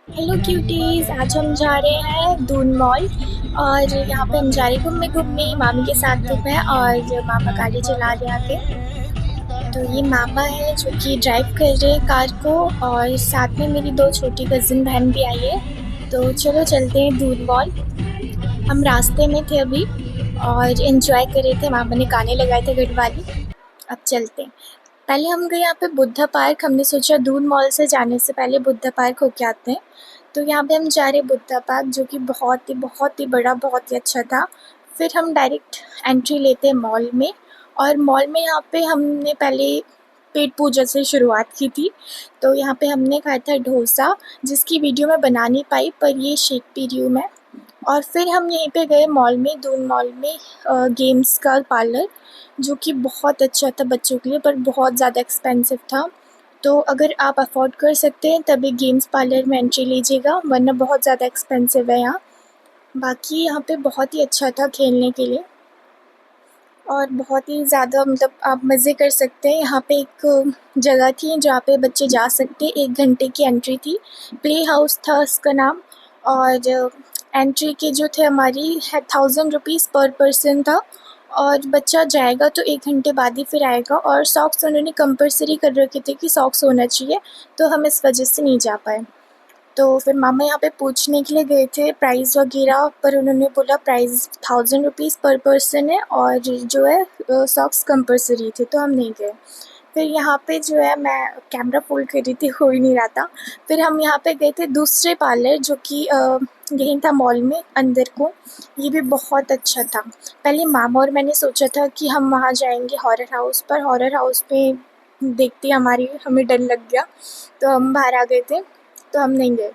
Hello cuties, आज हम जा रहे हैं दून मॉल। और यहाँ पे हम जा रहे घूमने घूमने मामी के साथ तो मैं, और मामा गाड़ी चला रहे आगे। तो ये मामा है जो कि ड्राइव कर रहे हैं कार को, और साथ में मेरी दो छोटी कजिन बहन भी आई है। तो चलो चलते हैं दून मॉल। हम रास्ते में थे अभी और एंजॉय कर रहे थे, मामा ने गाने लगाए थे गढ़वाली। अब चलते हैं। पहले हम गए यहाँ पे बुद्धा पार्क, हमने सोचा दून मॉल से जाने से पहले बुद्धा पार्क होके आते हैं। तो यहाँ पे हम जा रहे बुद्धा पार्क, जो कि बहुत ही बड़ा, बहुत ही अच्छा था। फिर हम डायरेक्ट एंट्री लेते हैं मॉल में। और मॉल में यहाँ पे हमने पहले पेट पूजा से शुरुआत की थी। तो यहाँ पे हमने खाया था डोसा, जिसकी वीडियो मैं बना नहीं पाई, पर ये शेक पी रही हूँ मैं। और फिर हम यहीं पे गए मॉल में, दून मॉल में गेम्स का पार्लर, जो कि बहुत अच्छा था बच्चों के लिए, पर बहुत ज़्यादा एक्सपेंसिव था। तो अगर आप अफ़ोर्ड कर सकते हैं तभी गेम्स पार्लर में एंट्री लीजिएगा, वरना बहुत ज़्यादा एक्सपेंसिव है यहाँ। बाकी यहाँ पे बहुत ही अच्छा था खेलने के लिए, और बहुत ही ज़्यादा मतलब आप मज़े कर सकते हैं। यहाँ पे एक जगह थी जहाँ पे बच्चे जा सकते, 1 घंटे की एंट्री थी। प्ले हाउस था उसका नाम। और एंट्री के जो थे हमारी है 1000 रुपीज़ पर पर्सन था। और बच्चा जाएगा तो 1 घंटे बाद ही फिर आएगा। और सॉक्स उन्होंने कंपल्सरी कर रखे थे कि सॉक्स होना चाहिए, तो हम इस वजह से नहीं जा पाए। तो फिर मामा यहाँ पे पूछने के लिए गए थे प्राइस वगैरह, पर उन्होंने बोला प्राइस 1000 रुपीज़ पर पर्सन है, और जो है सॉक्स कंपल्सरी थे, तो हम नहीं गए। फिर यहाँ पे जो है मैं कैमरा फोल्ड कर रही थी, हो ही नहीं रहा था। फिर हम यहाँ पे गए थे दूसरे पार्लर, जो कि यहीं था मॉल में अंदर को। ये भी बहुत अच्छा था। पहले मामा और मैंने सोचा था कि हम वहाँ जाएंगे हॉरर हाउस, पर हॉरर हाउस में देखते हमें डर लग गया, तो हम बाहर आ गए थे, तो हम नहीं गए।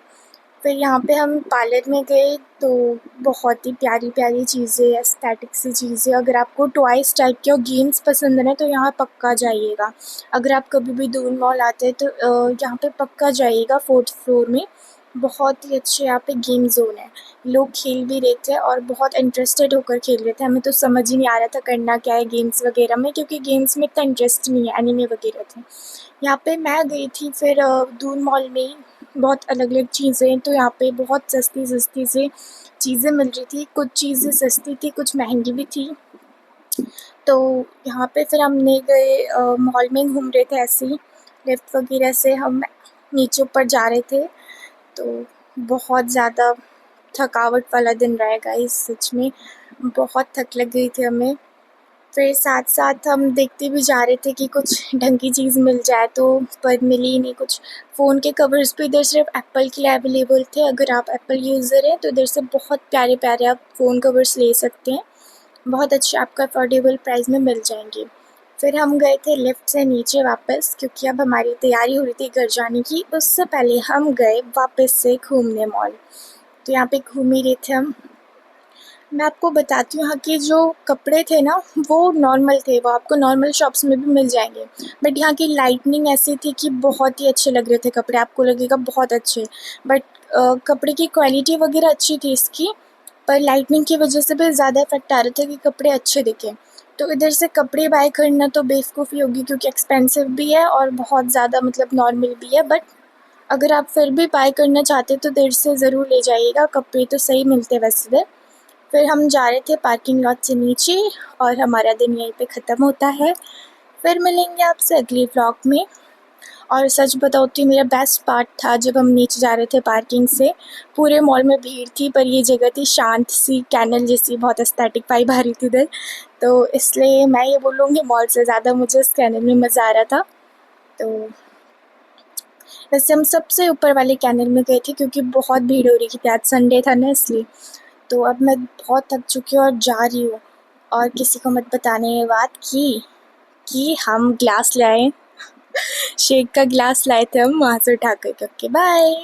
फिर यहाँ पे हम पार्लर में गए, तो बहुत ही प्यारी चीज़ें, एस्थेटिक सी चीज़ें। अगर आपको टॉयज़ टाइप के और गेम्स पसंद है तो यहाँ पक्का जाइएगा। अगर आप कभी भी दून मॉल आते हैं तो यहाँ पे पक्का जाइएगा, 4th फ्लोर में। बहुत ही अच्छे यहाँ पे गेम ज़ोन है। लोग खेल भी रहे थे और बहुत इंटरेस्टेड होकर खेल रहे थे। हमें तो समझ ही नहीं आ रहा था करना क्या है गेम्स वगैरह में, क्योंकि गेम्स में इतना इंटरेस्ट नहीं है, एनीमे वगैरह थे। यहाँ पे मैं गई थी फिर दून मॉल में ही। बहुत अलग-अलग चीज़ें, तो यहाँ पे बहुत सस्ती सी चीज़ें मिल रही थी। कुछ चीज़ें सस्ती थी, कुछ महंगी भी थी। तो यहाँ पे फिर हमने गए मॉल में घूम रहे थे ऐसे ही, लिफ्ट वगैरह से हम नीचे ऊपर जा रहे थे। तो बहुत ज़्यादा थकावट वाला दिन रहा गाइस, सच में बहुत थक लग गई थी हमें। फिर साथ-साथ हम देखते भी जा रहे थे कि कुछ ढंग की चीज़ मिल जाए, तो पर मिली ही नहीं कुछ। फ़ोन के कवर्स भी इधर सिर्फ एप्पल के लिए अवेलेबल थे। अगर आप एप्पल यूज़र हैं तो इधर से बहुत प्यारे आप फ़ोन कवर्स ले सकते हैं। बहुत अच्छे आपको अफोर्डेबल प्राइस में मिल जाएंगे। फिर हम गए थे लिफ्ट से नीचे वापस, क्योंकि अब हमारी तैयारी हो रही थी घर जाने की। उससे पहले हम गए वापस से घूमने मॉल। तो यहाँ पे घूम ही रहे थे हम। मैं आपको बताती हूँ, यहाँ के जो कपड़े थे ना, वो नॉर्मल थे, वो आपको नॉर्मल शॉप्स में भी मिल जाएंगे। बट यहाँ की लाइटनिंग ऐसी थी कि बहुत ही अच्छे लग रहे थे कपड़े, आपको लगेगा बहुत अच्छे। बट कपड़े की क्वालिटी वगैरह अच्छी थी इसकी, पर लाइटनिंग की वजह से भी ज़्यादा इफेक्ट आ रहा था कि कपड़े अच्छे दिखे। तो इधर से कपड़े बाय करना तो बेवकूफ़ी होगी, क्योंकि एक्सपेंसिव भी है और बहुत ज़्यादा मतलब नॉर्मल भी है। बट अगर आप फिर भी बाय करना चाहते तो इधर से ज़रूर ले जाइएगा, कपड़े तो सही मिलते हैं वैसे इधर। फिर हम जा रहे थे पार्किंग लॉट से नीचे, और हमारा दिन यहीं पे ख़त्म होता है। फिर मिलेंगे आपसे अगले व्लॉग में। और सच बताऊँ तो मेरा बेस्ट पार्ट था जब हम नीचे जा रहे थे पार्किंग से। पूरे मॉल में भीड़ थी, पर ये जगह थी शांत सी, कैनल जैसी, बहुत एस्थेटिक वाइब आ रही थी इधर। तो इसलिए मैं ये बोलूँगी मॉल से ज़्यादा मुझे उस कैनल में मज़ा आ रहा था। तो वैसे हम सबसे ऊपर वाले कैनल में गए थे, क्योंकि बहुत भीड़ हो रही थी, आज संडे था ना इसलिए। तो अब मैं बहुत थक चुकी हूँ और जा रही हूँ। और किसी को मत बताने ये बात कि हम ग्लास लाए, शेक का ग्लास लाए थे हम वहाँ से उठा कर के। Okay bye.